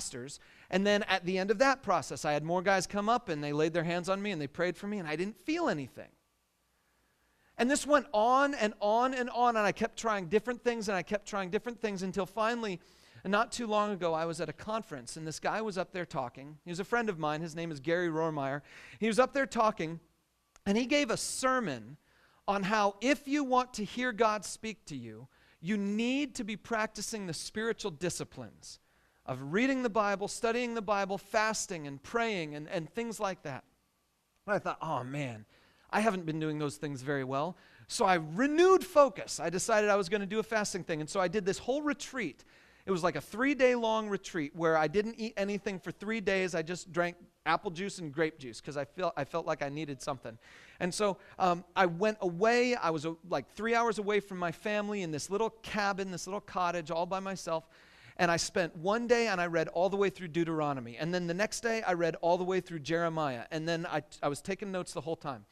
pastors. And then at the end of that process, I had more guys come up and they laid their hands on me and they prayed for me and I didn't feel anything. And this went on and on and on, and I kept trying different things until finally, not too long ago, I was at a conference and this guy was up there talking. He was a friend of mine. His name is Gary Rohrmeyer. He was up there talking and he gave a sermon on how if you want to hear God speak to you, you need to be practicing the spiritual disciplines of reading the Bible, studying the Bible, fasting and praying and things like that. And I thought, oh man, I haven't been doing those things very well. So I renewed focus. I decided I was going to do a fasting thing. And so I did this whole retreat. It was like a 3-day-long retreat where I didn't eat anything for 3 days. I just drank apple juice and grape juice because I felt like I needed something. And so I went away. I was like 3 hours away from my family in this little cabin, this little cottage all by myself. And I spent one day and I read all the way through Deuteronomy. And then the next day I read all the way through Jeremiah. And then I was taking notes the whole time.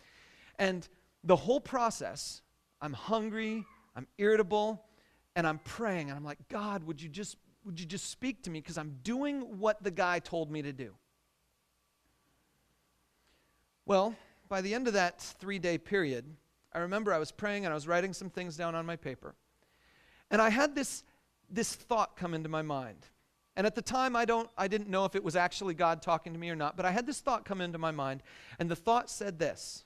And the whole process, I'm hungry, I'm irritable, and I'm praying. And I'm like, God, would you just speak to me? Because I'm doing what the guy told me to do. Well, by the end of that 3-day period, I remember I was praying and I was writing some things down on my paper. And I had this thought come into my mind. And at the time, I didn't know if it was actually God talking to me or not, but I had this thought come into my mind, and the thought said this: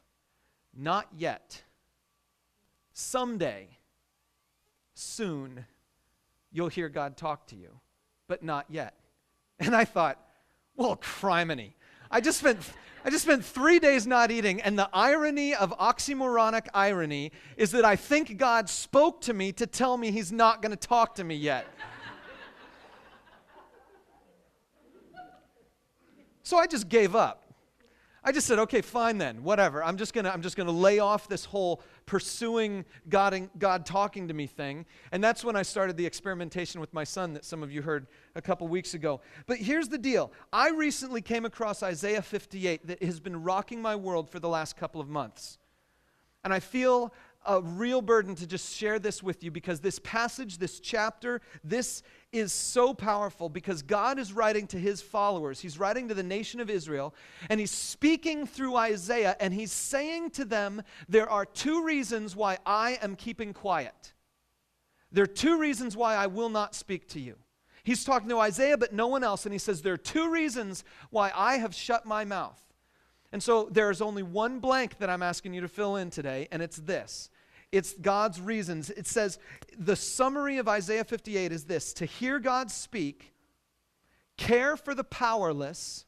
not yet. Someday, soon, you'll hear God talk to you, but not yet. And I thought, well, criminy. I just spent 3 days not eating, and the irony of oxymoronic irony is that I think God spoke to me to tell me he's not going to talk to me yet. So I just gave up. I just said, okay, fine then, whatever. I'm just gonna lay off this whole pursuing God talking to me thing. And that's when I started the experimentation with my son that some of you heard a couple weeks ago. But here's the deal. I recently came across Isaiah 58 that has been rocking my world for the last couple of months. And I feel a real burden to just share this with you because this passage, this chapter, this is so powerful because God is writing to his followers. He's writing to the nation of Israel, and he's speaking through Isaiah, and he's saying to them, there are 2 reasons why I am keeping quiet. There are 2 reasons why I will not speak to you. He's talking to Isaiah, but no one else, and he says, there are 2 reasons why I have shut my mouth. And so there's only one blank that I'm asking you to fill in today, and it's this. It's God's reasons. It says, the summary of Isaiah 58 is this: to hear God speak, care for the powerless,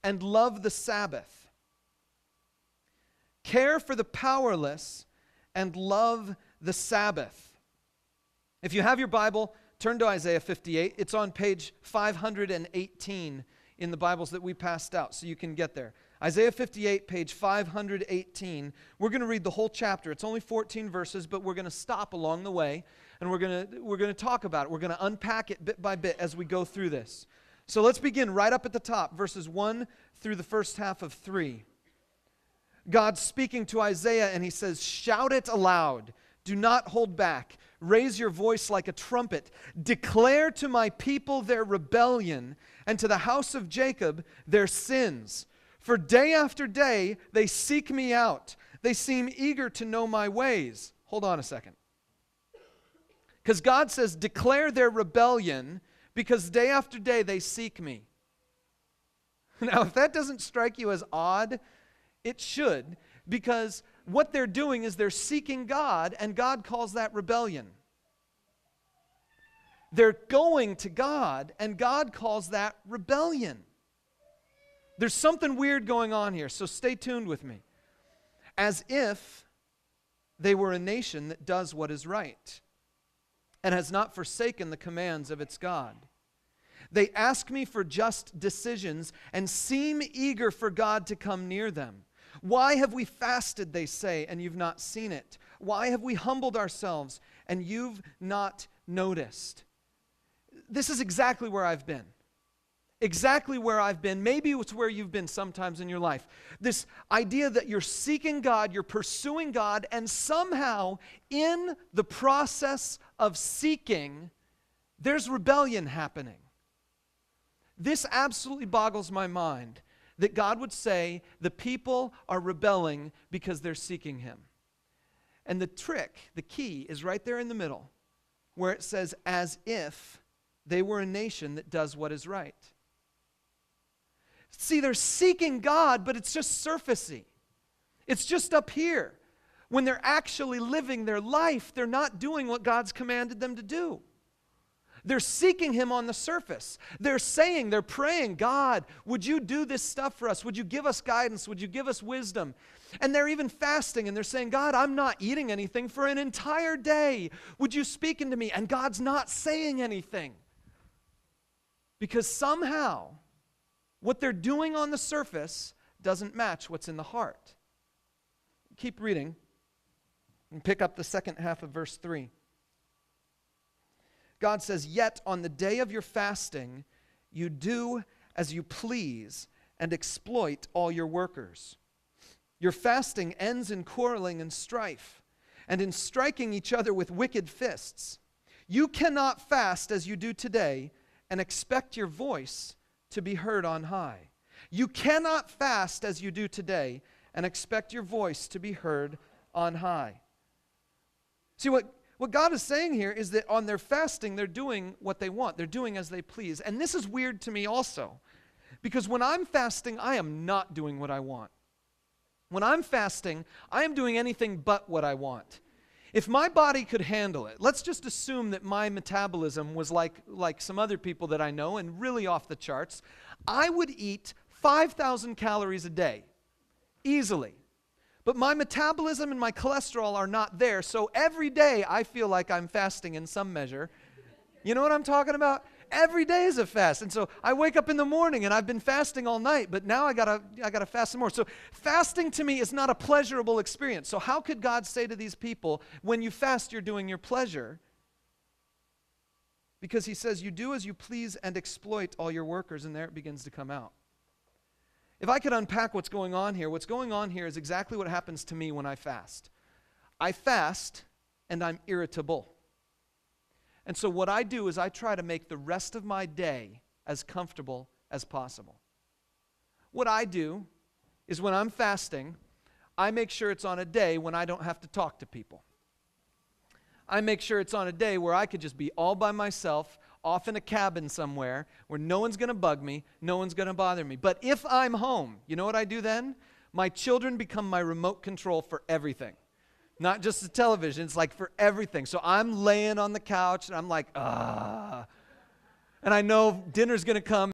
and love the Sabbath. Care for the powerless and love the Sabbath. If you have your Bible, turn to Isaiah 58. It's on page 518 in the Bibles that we passed out, so you can get there. Isaiah 58, page 518. We're going to read the whole chapter. It's only 14 verses, but we're going to stop along the way, and we're going to talk about it. We're going to unpack it bit by bit as we go through this. So let's begin right up at the top, verses 1 through the first half of 3. God's speaking to Isaiah, and he says, shout it aloud. Do not hold back. Raise your voice like a trumpet. Declare to my people their rebellion, and to the house of Jacob their sins. For day after day they seek me out. They seem eager to know my ways. Hold on a second. Because God says, declare their rebellion, because day after day they seek me. Now, if that doesn't strike you as odd, it should, because what they're doing is they're seeking God, and God calls that rebellion. They're going to God, and God calls that rebellion. There's something weird going on here, so stay tuned with me. As if they were a nation that does what is right and has not forsaken the commands of its God. They ask me for just decisions and seem eager for God to come near them. Why have we fasted, they say, and you've not seen it? Why have we humbled ourselves and you've not noticed? This is exactly where I've been. Exactly where I've been. Maybe it's where you've been sometimes in your life. This idea that you're seeking God, you're pursuing God, and somehow in the process of seeking, there's rebellion happening. This absolutely boggles my mind that God would say the people are rebelling because they're seeking him. And the trick, the key, is right there in the middle, where it says, as if they were a nation that does what is right. See, they're seeking God, but it's just surfacey. It's just up here. When they're actually living their life, they're not doing what God's commanded them to do. They're seeking him on the surface. They're saying, they're praying, God, would you do this stuff for us? Would you give us guidance? Would you give us wisdom? And they're even fasting, and they're saying, God, I'm not eating anything for an entire day. Would you speak into me? And God's not saying anything. Because somehow, what they're doing on the surface doesn't match what's in the heart. Keep reading and pick up the second half of verse 3. God says, yet on the day of your fasting, you do as you please and exploit all your workers. Your fasting ends in quarreling and strife, and in striking each other with wicked fists. You cannot fast as you do today and expect your voice to be heard on high. You cannot fast as you do today and expect your voice to be heard on high. See, what God is saying here is that on their fasting, they're doing what they want. They're doing as they please. And this is weird to me also, because when I'm fasting, I am not doing what I want. When I'm fasting, I am doing anything but what I want. If my body could handle it, let's just assume that my metabolism was like some other people that I know and really off the charts, I would eat 5,000 calories a day, easily. But my metabolism and my cholesterol are not there, so every day I feel like I'm fasting in some measure. You know what I'm talking about? Every day is a fast. And so I wake up in the morning and I've been fasting all night, but now I gotta fast some more. So fasting to me is not a pleasurable experience. So how could God say to these people, when you fast, you're doing your pleasure? Because he says, you do as you please and exploit all your workers, and there it begins to come out. If I could unpack what's going on here is exactly what happens to me when I fast. I fast and I'm irritable. And so what I do is I try to make the rest of my day as comfortable as possible. What I do is when I'm fasting, I make sure it's on a day when I don't have to talk to people. I make sure it's on a day where I could just be all by myself, off in a cabin somewhere, where no one's going to bug me, no one's going to bother me. But if I'm home, you know what I do then? My children become my remote control for everything. Not just the television, it's like for everything. So I'm laying on the couch and I'm like, and I know dinner's going to come.